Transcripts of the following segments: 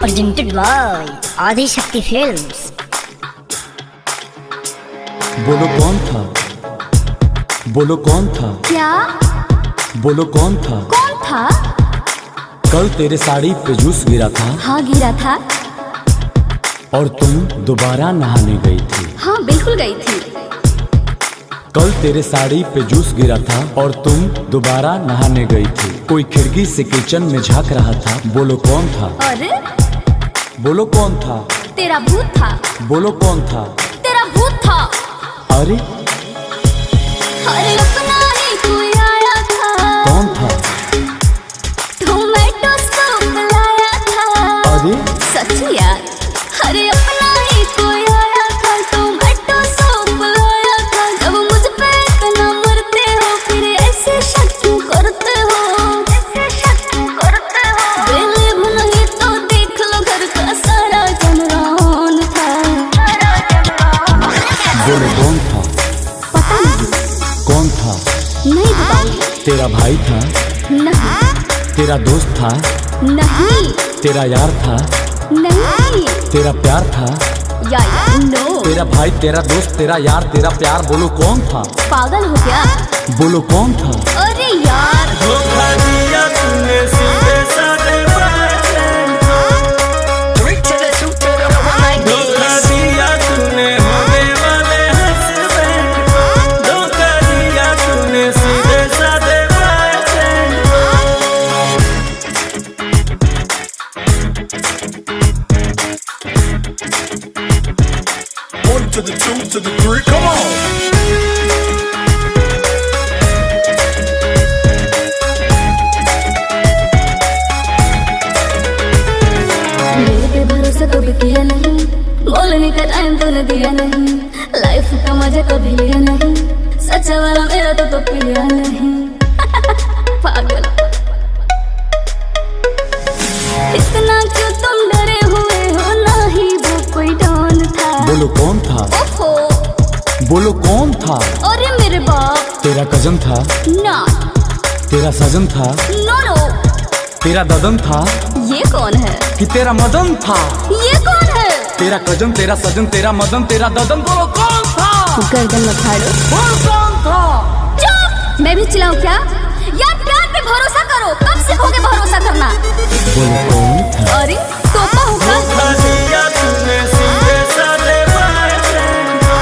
presented by Adi Shakti Films. बोलो कौन था, बोलो कौन था, क्या बोलो कौन था, कौन था? कल तेरे साड़ी पे जूस गिरा था हाँ गिरा था। और तुम दोबारा नहाने गई थी। हाँ बिल्कुल गई थी। कल तेरे साड़ी पे जूस गिरा था और तुम दोबारा नहाने गई थी। कोई खिड़की से किचन में झांक रहा था, बोलो कौन था, अरे बोलो कौन था, तेरा भूत था। बोलो कौन था, तेरा भूत था। अरे अरे अपना ही कोई आया था। कौन था, टोमेटो सूप लाया था। अरे सच यार। अरे अपना ही कोई आया था, टोमेटो सूप लाया था। जब मुझ पे इतना मरते हो फिर ऐसे शक क्यों करते हो, ऐसे शक क्यों करते हो? बेलिब नहीं तो देख लो घर का सारा जमरान था। बोलो कौन था, पता नहीं। कौन था, नहीं बताऊंगी। तेरा भाई था, नहीं तेरा दोस्त था, नहीं तेरा यार था, नहीं तेरा प्यार था, यार नो। तेरा भाई, तेरा दोस्त, तेरा यार, तेरा प्यार, बोलो कौन था, पागल हो क्या? बोलो कौन था। अरे यार धोखा दिया तूने सीधे साधे बॉयफ्रेंड को। धोखा दिया तूने होने वाले हस्बैंड को। धोखा दिया तूने सीधे साधे बॉयफ्रेंड को। One to the two to the three, come on. मेरे पे भरोसा कभी किया नहीं, बोलने का टाइम तूने दिया नहीं, लाइफ का मजा कभी लिया नहीं, सच्चा वाला मेरा तो पिया नहीं। पागल। इतना क्यों तुम डरे हुए हो, ना ही वो कोई डॉन था। बोलो कौन था, ओहो बोलो कौन था, अरे मेरे बाप। तेरा कजन था, ना तेरा सजन था, नो नो। तेरा ददन था ये कौन है? कि तेरा मदन था, ये कौन है? तेरा कजन, तेरा सजन, तेरा मदन, तेरा ददन, बोलो कौन था, गर्दन मत फाड़ो। बोलो कौन था। चुप! मैं भी चिल्लाऊं क्या? यार प्यार पे भरोसा करो, कब सीखोगे भरोसा करना? बोलो कौन था, अरे तोपा होगा। धोखा दिया तूने सीधे साधे बॉयफ्रेंड को।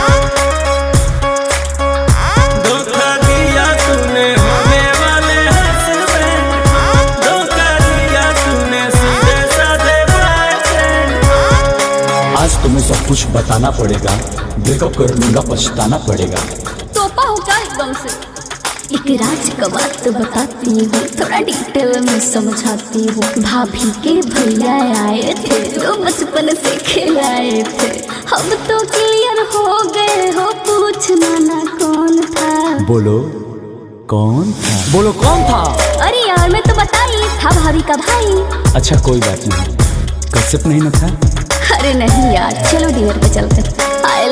धोखा दिया तूने होने वाले हस्बैंड को। धोखा दिया तूने सीधे साधे बॉयफ्रेंड को। आज तुम्हें सब कुछ बताना पड़ेगा, ब्रेकअप कर लूंगा, पछताना पड़ेगा। तोपा हो क्या एकदम से? एक राज का बात तो बताती हूँ, थोड़ा डिटेल में समझाती हूँ। भाभी के भैया आए थे जो बचपन से खिलाए थे, अब तो क्लियर हो गए हो, पूछना ना कौन था। बोलो कौन था, बोलो कौन था। अरे यार मैं तो बता ही था, भाभी का भाई। अच्छा कोई बात नहीं, कश्यप नहीं ना था। अरे नहीं यार, चलो डिनर पे चलते। आई